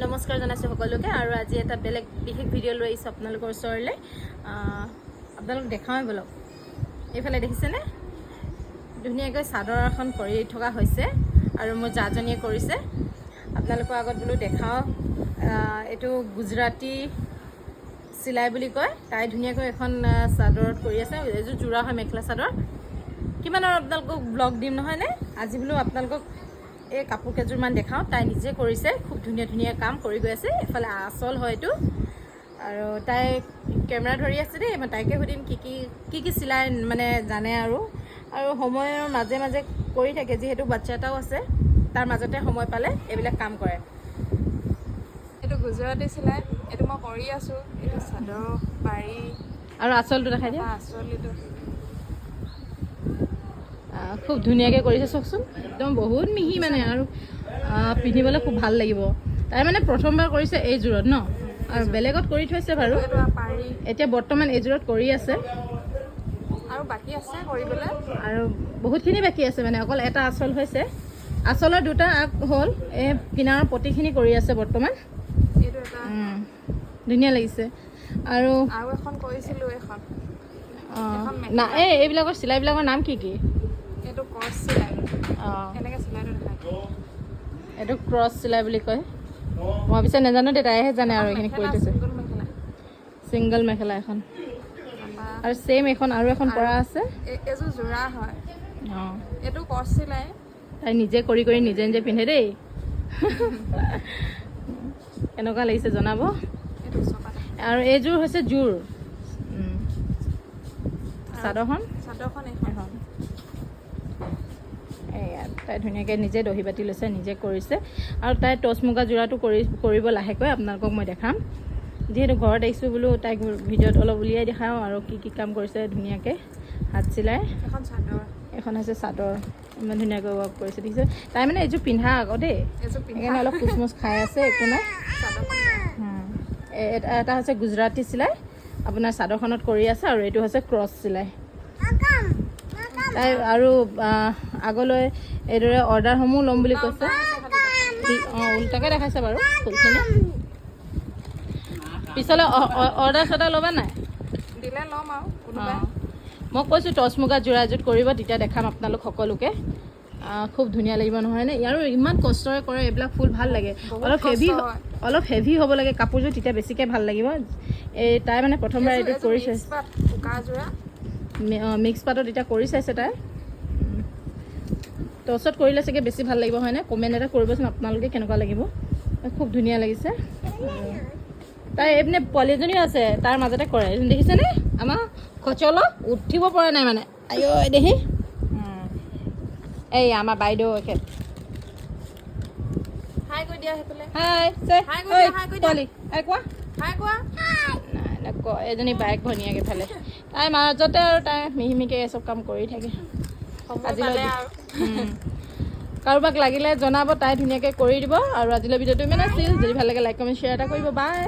নমস্কাৰ জনাইছোঁ সকলোকে আৰু আজি এটা বেলেগ বিশেষ ভিডিঅ' লৈ আহিছোঁ আপোনালোকৰ ওচৰলৈ। আপোনালোক দেখাওঁই বলক। এইফালে দেখিছেনে ধুনীয়াকৈ চাদৰ এখন কৰি থকা হৈছে আৰু মোৰ জাজনীয়ে কৰিছে। আপোনালোকৰ আগত বোলো দেখাওঁ। এইটো গুজৰাটী চিলাই বুলি কয়। তাই ধুনীয়াকৈ এখন চাদৰত কৰি আছে। এইযোৰ যোৰা হয়, মেখেলা চাদৰ। কিমান আৰু আপোনালোকক ব্লগ দিম নহয়নে? আজি বোলো আপোনালোকক এই কাপোৰ কেইযোৰমান দেখাওঁ। তাই নিজে কৰিছে, খুব ধুনীয়া ধুনীয়া কাম কৰি গৈ আছে। এফালে আচল হয় এইটো, আৰু তাই কেমেৰা ধৰি আছে দেই। মই তাইকে সুধিম কি চিলাই মানে জানে আৰু সময়ৰ মাজে মাজে কৰি থাকে, যিহেতু বাচ্চা এটাও আছে। তাৰ মাজতে সময় পালে এইবিলাক কাম কৰে। এইটো গুজৰাটী চিলাই, এইটো মই কৰি আছোঁ। এইটো চাদৰ পাৰি আৰু আচলটো দেখাই দিয়া। আচল এইটো খুব ধুনীয়াকৈ কৰিছে, চাওকচোন। একদম বহুত মিহি মানে, আৰু পিন্ধিবলৈ খুব ভাল লাগিব। তাই মানে প্ৰথমবাৰ কৰিছে এইযোৰত ন, আৰু বেলেগত কৰি থৈছে বাৰু। এইটো পাৰি এতিয়া বৰ্তমান এইযোৰত কৰি আছে, আৰু বাকী আছে কৰিবলৈ, আৰু বহুতখিনি বাকী আছে মানে। অকল এটা আচল হৈছে, আচলৰ দুটা আগ হ'ল। এই কিনাৰৰ পটিখিনি কৰি আছে বৰ্তমান। এইটো এটা ধুনীয়া লাগিছে। আৰু এখন কৰিছিলোঁ, এখন না এইবিলাকৰ চিলাইবিলাকৰ নাম কি? এইটো ক্ৰছ চিলাই। অঁ, এনেকৈ চিলাইটো দেখায়। এইটো ক্ৰছ চিলাই বুলি কয়। মই পিছে নাজানো দে, তাইহে জানে আৰু এইখিনি কৰি থৈছে। ছিংগল মেখেলা এখন, আৰু ছেইম এখন আৰু এখন পৰা আছে। এইযোৰ যোৰা হয়। অঁ, এইটো ক্ৰছ চিলাই। তাই নিজে কৰি নিজে নিজে পিন্ধে দেই। কেনেকুৱা লাগিছে জনাব। আৰু এইযোৰ হৈছে জোৰ চাদৰখন। এখন এয়া তাই ধুনীয়াকৈ নিজে দহি বাতি লৈছে, নিজে কৰিছে। আৰু তাই টচ মুগা যোৰাটো কৰিব লাহেকৈ আপোনালোকক মই দেখাম। যিহেতু ঘৰত আহিছোঁ বোলো, তাইক ভিডিঅ'ত অলপ উলিয়াই দেখাওঁ আৰু কি কাম কৰিছে ধুনীয়াকৈ। হাত চিলাই এখন হৈছে চাদৰ, ইমান ধুনীয়াকৈ ৱৰ্ক কৰিছে দেখিছে। তাই মানে এইযোৰ পিন্ধা আকৌ দেই, সেইকাৰণে অলপ কোচমোচ খাই আছে, একো নাই। এটা হৈছে গুজৰাটী চিলাই, আপোনাৰ চাদৰখনত কৰি আছে, আৰু এইটো হৈছে ক্ৰছ চিলাই। তাই আৰু আগলৈ এইদৰে অৰ্ডাৰসমূহ ল'ম বুলি কৈছে। অঁ, উল্টাকৈ দেখাইছে বাৰু ফুলখিনি। পিছলৈ অৰ্ডাৰ চৰ্ডাৰ ল'বা নাই? দিলে ল'ম আৰু কোনোবাই। মই কৈছোঁ টচ মুগা যোৰা এযোৰ কৰিব, তেতিয়া দেখাম আপোনালোক সকলোকে। খুব ধুনীয়া লাগিব নহয়নে? আৰু ইমান কষ্টৰে কৰে এইবিলাক ফুল, ভাল লাগে। অলপ হেভি হ'ব লাগে কাপোৰযোৰ, তেতিয়া বেছিকৈ ভাল লাগিব। এই তাই মানে প্ৰথমবাৰ এইটো কৰি চাইছে। মিক্স পাতত এতিয়া কৰি চাইছে তাই। টচত কৰিলে চাগে বেছি ভাল লাগিব হয়নে? কমেণ্ট এটা কৰিবচোন আপোনালোকে কেনেকুৱা লাগিব। খুব ধুনীয়া লাগিছে। তাই এইপিনে পোৱালি এজনীও আছে, তাৰ মাজতে কৰে, দেখিছেনে? আমাৰ খচল উঠিব পৰা নাই মানে। আইঅ দেহি, এই আমাৰ বাইদেউ এখেত। হাই কৈ দিয়া সেইফালে। এজনী বাইক ভনীয়েক এফালে। তাই মাজতে আৰু তাই মিহিমিহিকৈ চব কাম কৰি থাকে। আজিলৈ কাৰোবাক লাগিলে জনাব, তাই ধুনীয়াকৈ কৰি দিব। আৰু আজিলৈ ভিডিঅ'টো ইমান আছিল। যদি ভাল লাগে লাইক কমেণ্ট শ্বেয়াৰ এটা কৰিব। বাই।